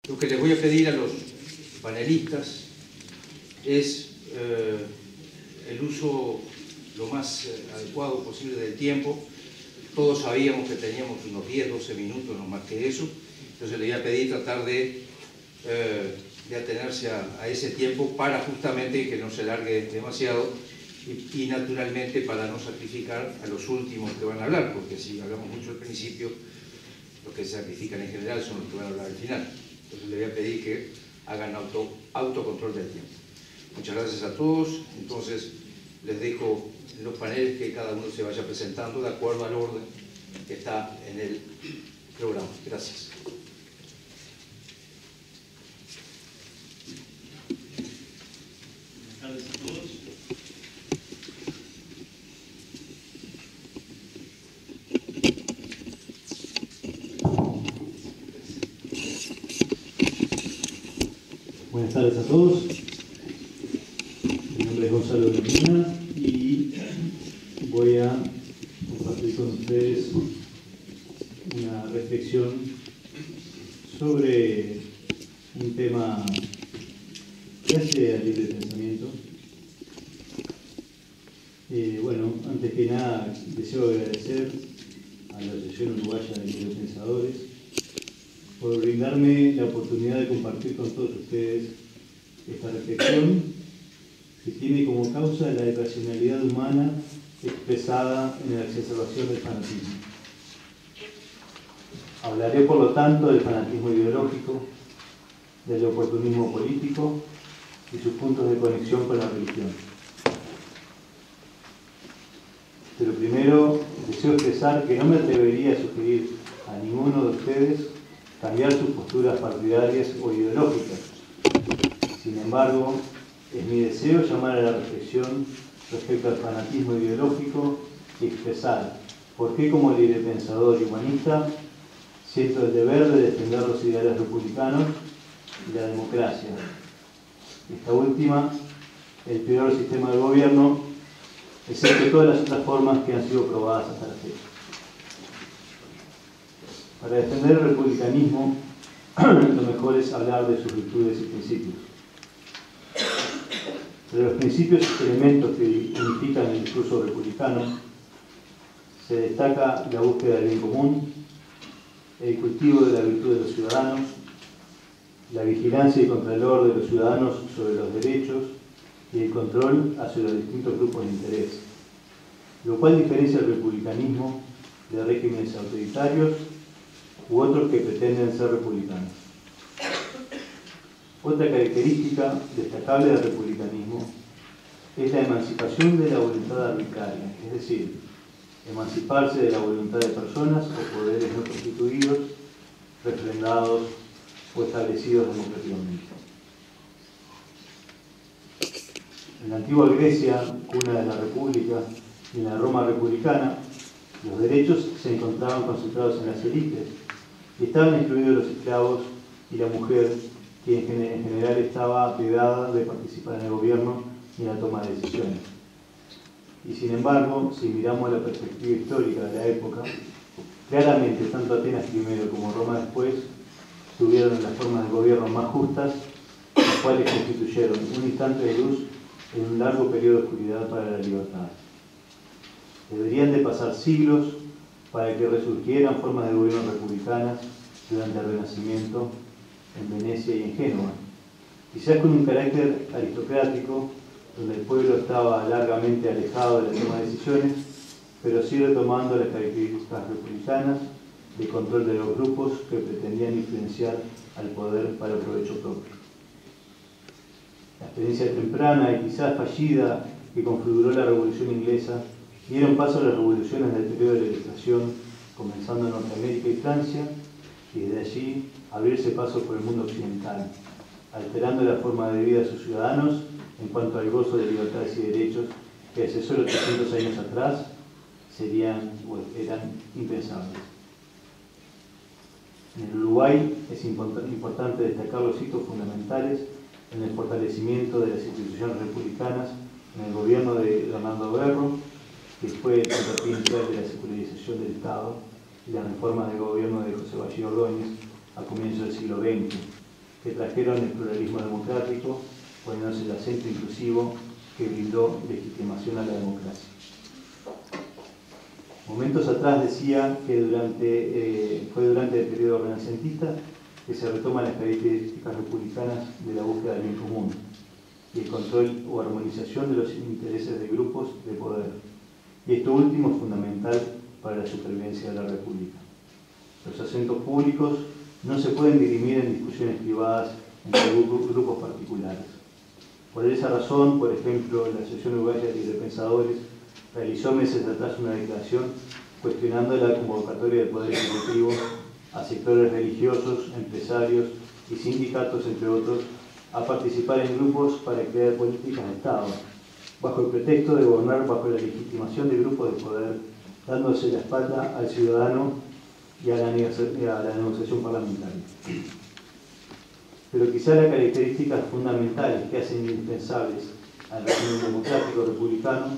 Lo que les voy a pedir a los panelistas es el uso lo más adecuado posible del tiempo. Todos sabíamos que teníamos unos 10, 12 minutos, no más que eso. Entonces le voy a pedir tratar de atenerse a ese tiempo para justamente que no se largue demasiado y naturalmente para no sacrificar a los últimos que van a hablar, porque si hablamos mucho al principio, los que se sacrifican en general son los que van a hablar al final. Entonces le voy a pedir que hagan autocontrol del tiempo. Muchas gracias a todos. Entonces les dejo en los paneles que cada uno se vaya presentando de acuerdo al orden que está en el programa. Gracias. Buenas tardes a todos. Buenas tardes a todos. Mi nombre es Gonzalo de Mina y voy a compartir con ustedes una reflexión sobre un tema que hace al libre pensamiento. Bueno, antes que nada deseo agradecer a la Asociación Uruguaya de Libres Pensadores por brindarme la oportunidad de compartir con todos ustedes esta reflexión que tiene como causa la irracionalidad humana expresada en la exacerbación del fanatismo. Hablaré, por lo tanto, del fanatismo ideológico, del oportunismo político y sus puntos de conexión con la religión. Pero primero deseo expresar que no me atrevería a sugerir a ninguno de ustedes cambiar sus posturas partidarias o ideológicas. Sin embargo, es mi deseo llamar a la reflexión respecto al fanatismo ideológico y expresar por qué, como librepensador y humanista, siento el deber de defender los ideales republicanos y la democracia. Esta última, el peor sistema de gobierno, excepto todas las otras formas que han sido probadas hasta la fecha. Para defender el republicanismo, lo mejor es hablar de sus virtudes y principios. De los principios y elementos que unifican el discurso republicano, se destaca la búsqueda del bien común, el cultivo de la virtud de los ciudadanos, la vigilancia y control de los ciudadanos sobre los derechos y el control hacia los distintos grupos de interés, lo cual diferencia el republicanismo de regímenes autoritarios u otros que pretenden ser republicanos. Otra característica destacable del republicanismo es la emancipación de la voluntad arbitraria, es decir, emanciparse de la voluntad de personas o poderes no constituidos, refrendados o establecidos democráticamente. En la antigua Grecia, cuna de la República, y en la Roma republicana, los derechos se encontraban concentrados en las élites y estaban excluidos los esclavos y la mujer, que en general estaba vedada de participar en el gobierno y en la toma de decisiones. Y sin embargo, si miramos la perspectiva histórica de la época, claramente tanto Atenas primero como Roma después tuvieron las formas de gobierno más justas, las cuales constituyeron un instante de luz en un largo periodo de oscuridad para la libertad. Deberían de pasar siglos para que resurgieran formas de gobierno republicanas durante el Renacimiento en Venecia y en Génova, quizás con un carácter aristocrático, donde el pueblo estaba largamente alejado de la toma de decisiones, pero sí retomando las características republicanas de control de los grupos que pretendían influenciar al poder para el provecho propio. La experiencia temprana y quizás fallida que configuró la Revolución Inglesa dieron paso a las revoluciones del periodo de la Ilustración, comenzando en Norteamérica y Francia, y desde allí abrirse paso por el mundo occidental, alterando la forma de vida de sus ciudadanos en cuanto al gozo de libertades y derechos que hace solo 300 años atrás eran impensables. En el Uruguay es importante destacar los hitos fundamentales en el fortalecimiento de las instituciones republicanas en el gobierno de Hernando Berro, que fue el puntapié inicial de la secularización del Estado y la reforma del gobierno de José Valle Ordóñez a comienzos del siglo XX, que trajeron el pluralismo democrático, poniéndose el acento inclusivo que brindó legitimación a la democracia. Momentos atrás decía que fue durante el periodo renacentista que se retoman las características republicanas de la búsqueda del bien común y el control o armonización de los intereses de grupos de poder. Y esto último es fundamental para la supervivencia de la República. Los asuntos públicos no se pueden dirimir en discusiones privadas entre grupos particulares. Por esa razón, por ejemplo, la Asociación Uruguaya de Librepensadores realizó meses atrás una declaración cuestionando la convocatoria del Poder Ejecutivo a sectores religiosos, empresarios y sindicatos, entre otros, a participar en grupos para crear políticas de Estado, bajo el pretexto de gobernar bajo la legitimación de grupos de poder, dándose la espalda al ciudadano y a la negociación parlamentaria. Pero quizá las características fundamentales que hacen indispensables al régimen democrático republicano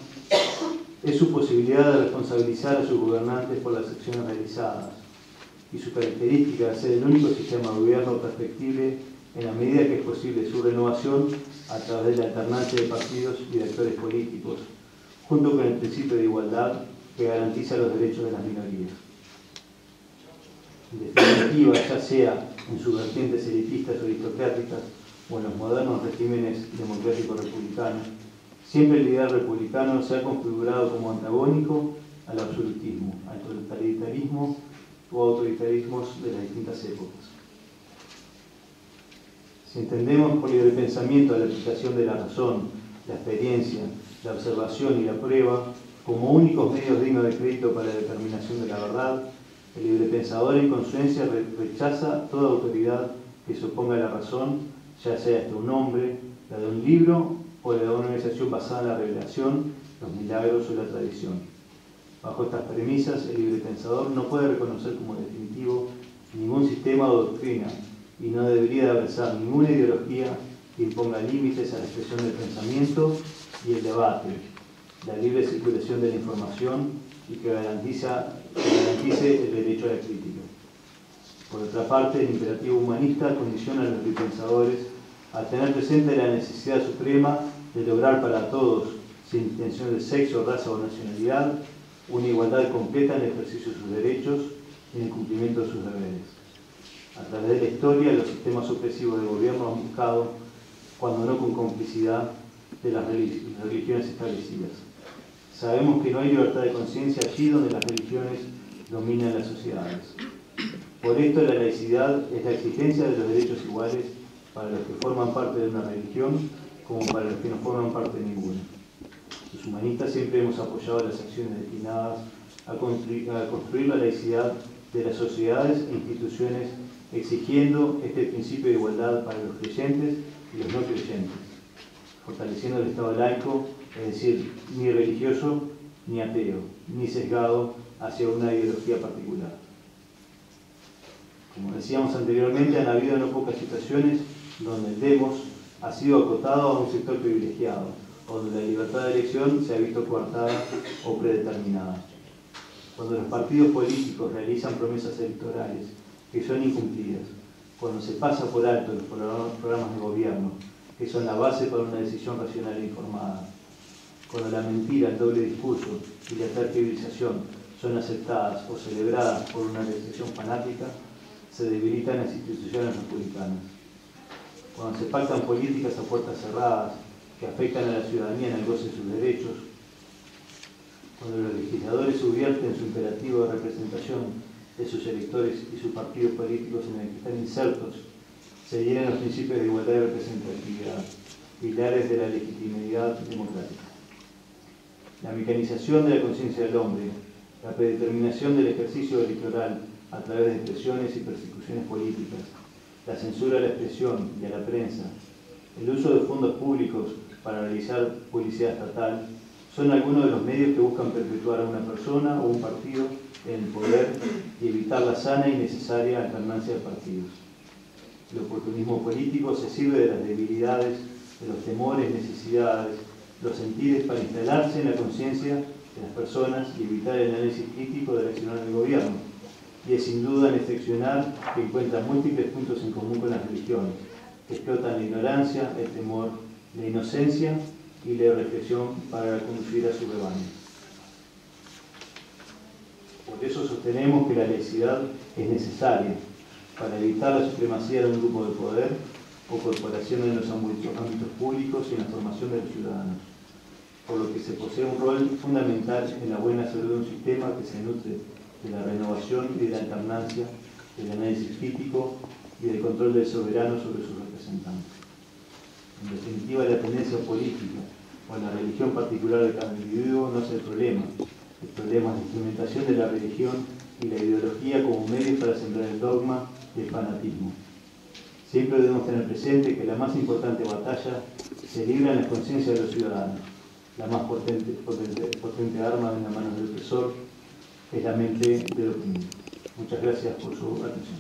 es su posibilidad de responsabilizar a sus gobernantes por las acciones realizadas y su característica de ser el único sistema de gobierno perfectible en la medida que es posible su renovación a través de la alternancia de partidos y de actores políticos, junto con el principio de igualdad que garantiza los derechos de las minorías. En definitiva, ya sea en sus vertientes elitistas o aristocráticas o en los modernos regímenes democráticos republicanos, siempre el ideal republicano se ha configurado como antagónico al absolutismo, al totalitarismo o autoritarismos de las distintas épocas. Si entendemos por libre pensamiento la aplicación de la razón, la experiencia, la observación y la prueba como únicos medios dignos de crédito para la determinación de la verdad, el librepensador en consecuencia rechaza toda autoridad que se oponga a la razón, ya sea hasta un hombre, la de un libro o la de una organización basada en la revelación, los milagros o la tradición. Bajo estas premisas, el librepensador no puede reconocer como definitivo ningún sistema o doctrina y no debería abrazar ninguna ideología que imponga límites a la expresión del pensamiento y el debate, la libre circulación de la información y que garantice el derecho a la crítica. Por otra parte, el imperativo humanista condiciona a los librepensadores a tener presente la necesidad suprema de lograr para todos, sin distinción de sexo, raza o nacionalidad, una igualdad completa en el ejercicio de sus derechos y en el cumplimiento de sus deberes. A través de la historia, los sistemas opresivos de gobierno han buscado, cuando no con complicidad, de las religiones establecidas. Sabemos que no hay libertad de conciencia allí donde las religiones dominan las sociedades. Por esto, la laicidad es la exigencia de los derechos iguales para los que forman parte de una religión como para los que no forman parte de ninguna. Los humanistas siempre hemos apoyado las acciones destinadas a construir la laicidad de las sociedades e instituciones, exigiendo este principio de igualdad para los creyentes y los no creyentes, fortaleciendo el Estado laico, es decir, ni religioso ni ateo, ni sesgado hacia una ideología particular. Como decíamos anteriormente, han habido no pocas situaciones donde el demos ha sido acotado a un sector privilegiado, o donde la libertad de elección se ha visto coartada o predeterminada. Cuando los partidos políticos realizan promesas electorales que son incumplidas, cuando se pasa por alto los programas de gobierno, que son la base para una decisión racional e informada, cuando la mentira, el doble discurso y la tergiversación son aceptadas o celebradas por una recepción fanática, se debilitan las instituciones republicanas. Cuando se pactan políticas a puertas cerradas que afectan a la ciudadanía en el goce de sus derechos, cuando los legisladores subvierten su imperativo de representación de sus electores y sus partidos políticos en el que están insertos, se hieren los principios de igualdad y representatividad, pilares de la legitimidad democrática. La mecanización de la conciencia del hombre, la predeterminación del ejercicio electoral a través de expresiones y persecuciones políticas, la censura a la expresión y a la prensa, el uso de fondos públicos para realizar publicidad estatal, son algunos de los medios que buscan perpetuar a una persona o un partido en el poder y evitar la sana y necesaria alternancia de partidos. El oportunismo político se sirve de las debilidades, de los temores, necesidades, los sentires para instalarse en la conciencia de las personas y evitar el análisis crítico del accionar del gobierno, y es sin duda excepcional que encuentra múltiples puntos en común con las religiones, que explotan la ignorancia, el temor, la inocencia y la reflexión para conducir a su rebaño. Por eso sostenemos que la laicidad es necesaria para evitar la supremacía de un grupo de poder o corporación en los ámbitos públicos y en la formación de los ciudadanos, por lo que se posee un rol fundamental en la buena salud de un sistema que se nutre de la renovación y de la alternancia, del análisis crítico y del control del soberano sobre sus representantes. En definitiva, la tendencia política o la religión particular de cada individuo no es el problema. El problema es la instrumentación de la religión y la ideología como medios para sembrar el dogma y el fanatismo. Siempre debemos tener presente que la más importante batalla se libra en la conciencia de los ciudadanos. La más potente arma en las manos del opresor es la mente del oprimido. Muchas gracias por su atención.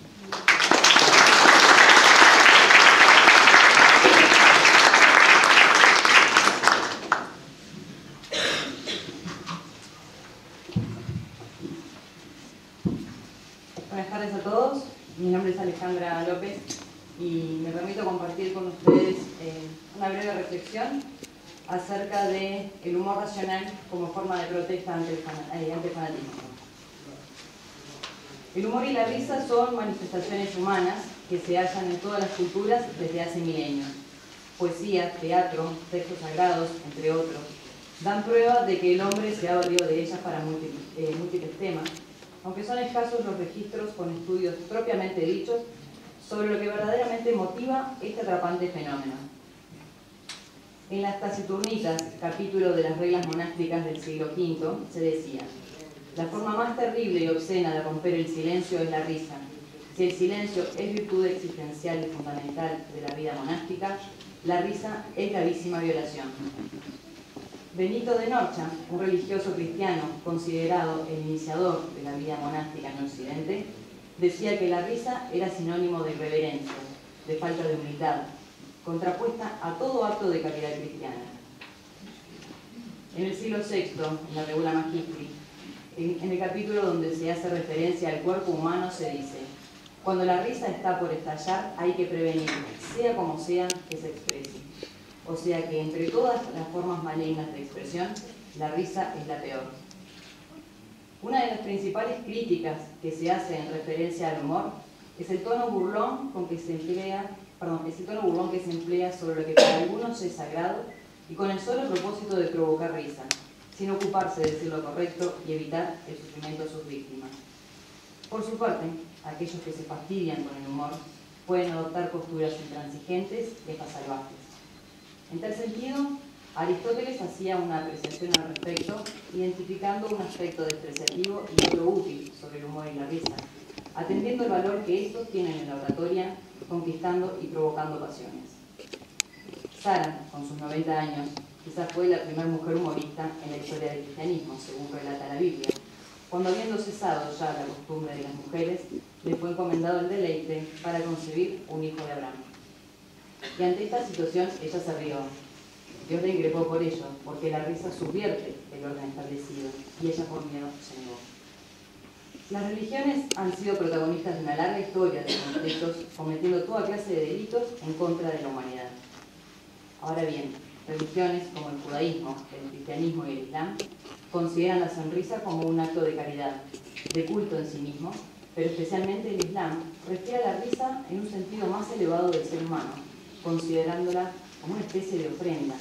Buenas tardes a todos. Mi nombre es Alejandra López y me permito compartir con ustedes una breve reflexión acerca del humor racional como forma de protesta ante el fanatismo. El humor y la risa son manifestaciones humanas que se hallan en todas las culturas desde hace milenios. Poesía, teatro, textos sagrados, entre otros, dan prueba de que el hombre se ha valido de ellas para múltiples temas, aunque son escasos los registros con estudios propiamente dichos sobre lo que verdaderamente motiva este atrapante fenómeno. En las Taciturnitas, capítulo de las reglas monásticas del siglo V, se decía: la forma más terrible y obscena de romper el silencio es la risa. Si el silencio es virtud existencial y fundamental de la vida monástica, la risa es gravísima violación. Benito de Norcha, un religioso cristiano considerado el iniciador de la vida monástica en Occidente, decía que la risa era sinónimo de irreverencia, de falta de humildad, contrapuesta a todo acto de caridad cristiana. En el siglo VI, en la Regula Magistri, en el capítulo donde se hace referencia al cuerpo humano, se dice: cuando la risa está por estallar, hay que prevenir, sea como sea, que se exprese. O sea que entre todas las formas malignas de expresión, la risa es la peor. Una de las principales críticas que se hace en referencia al humor es el tono burlón que se emplea sobre lo que para algunos es sagrado y con el solo propósito de provocar risa, sin ocuparse de decir lo correcto y evitar el sufrimiento de sus víctimas. Por su parte, aquellos que se fastidian con el humor pueden adoptar posturas intransigentes y hasta salvajes. En tal sentido, Aristóteles hacía una apreciación al respecto, identificando un aspecto despreciativo y otro útil sobre el humor y la risa, atendiendo el valor que estos tienen en la oratoria, conquistando y provocando pasiones. Sara, con sus 90 años, quizás fue la primera mujer humorista en la historia del cristianismo, según relata la Biblia, cuando habiendo cesado ya la costumbre de las mujeres, le fue encomendado el deleite para concebir un hijo de Abraham. Y ante esta situación ella se rió. Dios le increpó por ello, porque la risa subvierte el orden establecido, y ella por miedo se negó. Las religiones han sido protagonistas de una larga historia de conflictos, cometiendo toda clase de delitos en contra de la humanidad. Ahora bien, religiones como el judaísmo, el cristianismo y el islam consideran la sonrisa como un acto de caridad, de culto en sí mismo, pero especialmente el islam refiere a la risa en un sentido más elevado del ser humano, considerándola como una especie de ofrenda,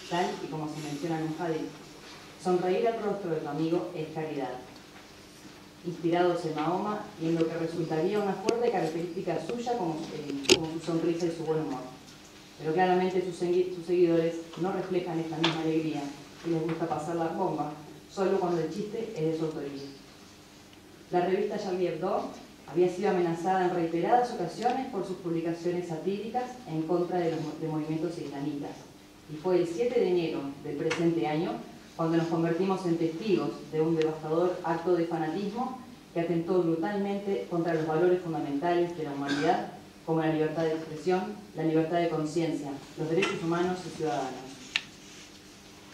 tal y como se menciona en un hadith: sonreír al rostro de tu amigo es caridad. Inspirados en Mahoma y en lo que resultaría una fuerte característica suya como su sonrisa y su buen humor. Pero claramente sus seguidores no reflejan esta misma alegría y les gusta pasar la bomba solo cuando el chiste es de su autoría. La revista Charlie Hebdo había sido amenazada en reiteradas ocasiones por sus publicaciones satíricas en contra de movimientos islamitas. Y fue el 7 de enero del presente año cuando nos convertimos en testigos de un devastador acto de fanatismo que atentó brutalmente contra los valores fundamentales de la humanidad, como la libertad de expresión, la libertad de conciencia, los derechos humanos y ciudadanos.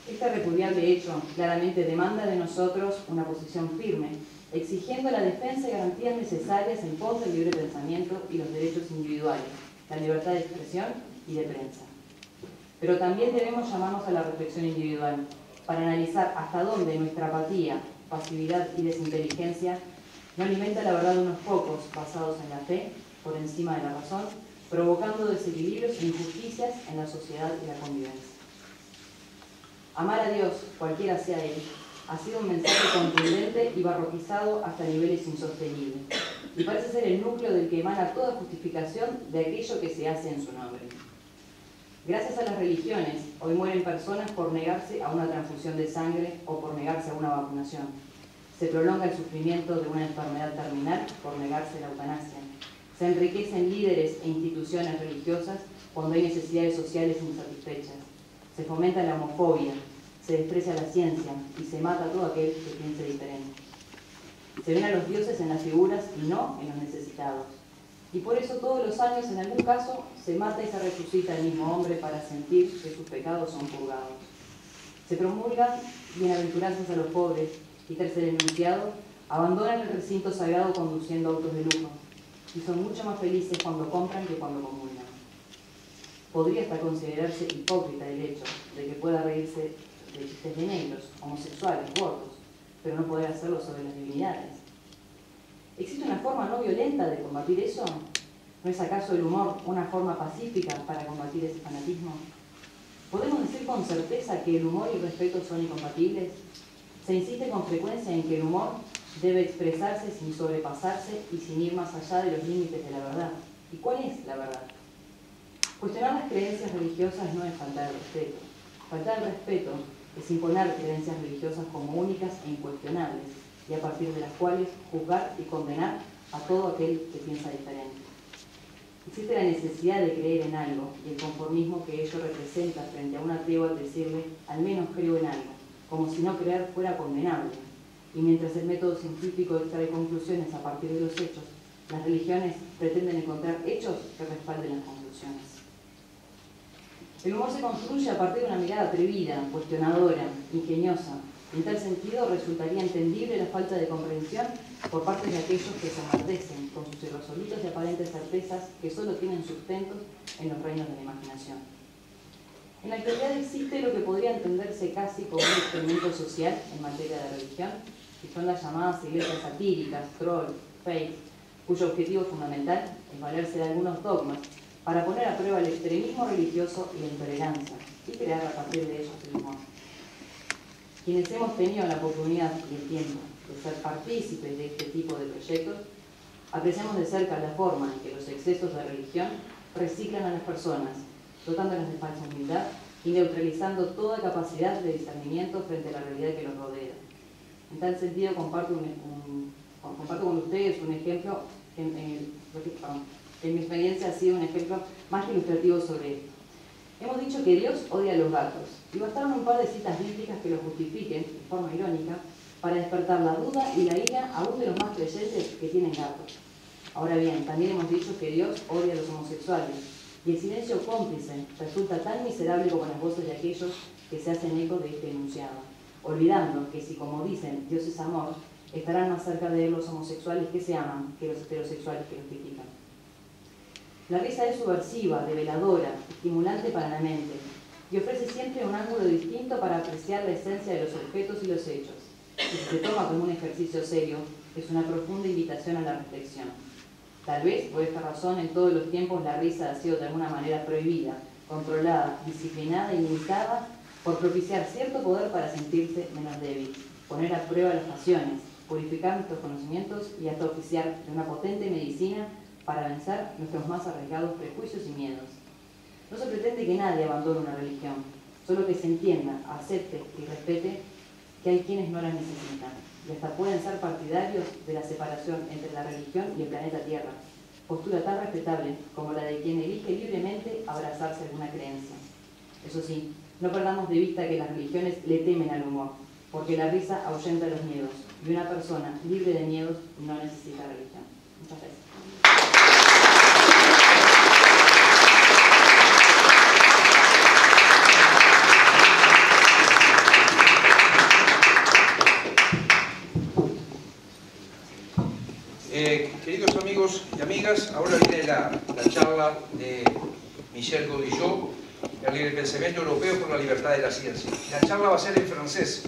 Este repudiable hecho claramente demanda de nosotros una posición firme exigiendo la defensa y garantías necesarias en pos del libre pensamiento y los derechos individuales, la libertad de expresión y de prensa. Pero también debemos llamarnos a la reflexión individual para analizar hasta dónde nuestra apatía, pasividad y desinteligencia no alimenta la verdad de unos pocos basados en la fe, por encima de la razón, provocando desequilibrios e injusticias en la sociedad y la convivencia. Amar a Dios, cualquiera sea Él, ha sido un mensaje contundente y barroquizado hasta niveles insostenibles, y parece ser el núcleo del que emana toda justificación de aquello que se hace en su nombre. Gracias a las religiones, hoy mueren personas por negarse a una transfusión de sangre o por negarse a una vacunación. Se prolonga el sufrimiento de una enfermedad terminal por negarse a la eutanasia. Se enriquecen líderes e instituciones religiosas cuando hay necesidades sociales insatisfechas. Se fomenta la homofobia, se desprecia la ciencia y se mata a todo aquel que piense diferente. Se ven a los dioses en las figuras y no en los necesitados. Y por eso todos los años, en algún caso, se mata y se resucita el mismo hombre para sentir que sus pecados son purgados. Se promulgan bienaventuranzas a los pobres y tras el enunciado, abandonan el recinto sagrado conduciendo autos de lujo y son mucho más felices cuando compran que cuando comulgan. Podría hasta considerarse hipócrita el hecho de que pueda reírse de chistes de negros, homosexuales, gordos, pero no poder hacerlo sobre las divinidades. ¿Existe una forma no violenta de combatir eso? ¿No es acaso el humor una forma pacífica para combatir ese fanatismo? ¿Podemos decir con certeza que el humor y el respeto son incompatibles? Se insiste con frecuencia en que el humor debe expresarse sin sobrepasarse y sin ir más allá de los límites de la verdad. ¿Y cuál es la verdad? Cuestionar las creencias religiosas no es faltar al respeto. Faltar al respeto es imponer creencias religiosas como únicas e incuestionables, y a partir de las cuales juzgar y condenar a todo aquel que piensa diferente. Existe la necesidad de creer en algo y el conformismo que ello representa frente a un ateo al decirle al menos creo en algo, como si no creer fuera condenable. Y mientras el método científico extrae conclusiones a partir de los hechos, las religiones pretenden encontrar hechos que respalden las conclusiones. El humor se construye a partir de una mirada atrevida, cuestionadora, ingeniosa. En tal sentido, resultaría entendible la falta de comprensión por parte de aquellos que se enardecen con sus irresolutas y aparentes certezas que solo tienen sustentos en los reinos de la imaginación. En la actualidad existe lo que podría entenderse casi como un experimento social en materia de religión, que son las llamadas iglesias satíricas, troll, fake, cuyo objetivo fundamental es valerse de algunos dogmas para poner a prueba el extremismo religioso y la intolerancia, y crear a partir de ellos el humor. Quienes hemos tenido la oportunidad y el tiempo de ser partícipes de este tipo de proyectos, apreciamos de cerca la forma en que los excesos de religión reciclan a las personas, dotándolas de falsa humildad y neutralizando toda capacidad de discernimiento frente a la realidad que los rodea. En tal sentido, comparto con ustedes un ejemplo que en mi experiencia ha sido un ejemplo más que ilustrativo sobre esto. Hemos dicho que Dios odia a los gatos, y bastaron un par de citas bíblicas que lo justifiquen, de forma irónica, para despertar la duda y la ira aún de los más creyentes que tienen gatos. Ahora bien, también hemos dicho que Dios odia a los homosexuales, y el silencio cómplice resulta tan miserable como las voces de aquellos que se hacen eco de este enunciado, olvidando que si, como dicen, Dios es amor, estarán más cerca de él los homosexuales que se aman que los heterosexuales que los critican. La risa es subversiva, reveladora, estimulante para la mente, y ofrece siempre un ángulo distinto para apreciar la esencia de los objetos y los hechos. Y si se toma como un ejercicio serio, es una profunda invitación a la reflexión. Tal vez, por esta razón, en todos los tiempos la risa ha sido de alguna manera prohibida, controlada, disciplinada y limitada por propiciar cierto poder para sentirse menos débil, poner a prueba las pasiones, purificar nuestros conocimientos y hasta oficiar de una potente medicina para vencer nuestros más arriesgados prejuicios y miedos. No se pretende que nadie abandone una religión, solo que se entienda, acepte y respete que hay quienes no la necesitan, y hasta pueden ser partidarios de la separación entre la religión y el planeta Tierra, postura tan respetable como la de quien elige libremente abrazarse a alguna creencia. Eso sí, no perdamos de vista que las religiones le temen al humor, porque la risa ahuyenta los miedos, y una persona libre de miedos no necesita religión. Muchas gracias. amigas, ahora viene la charla de Michel Godillot, el pensamiento europeo por la libertad de la ciencia. La charla va a ser en francés,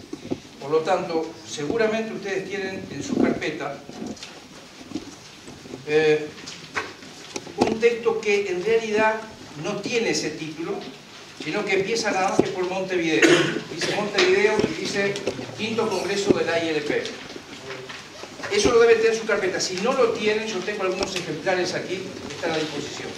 por lo tanto, seguramente ustedes tienen en su carpeta un texto que en realidad no tiene ese título, sino que empieza nada más que por Montevideo. Dice Montevideo y dice Quinto Congreso de la ILP. Eso lo deben tener en su carpeta. Si no lo tienen, yo tengo algunos ejemplares aquí que están a disposición.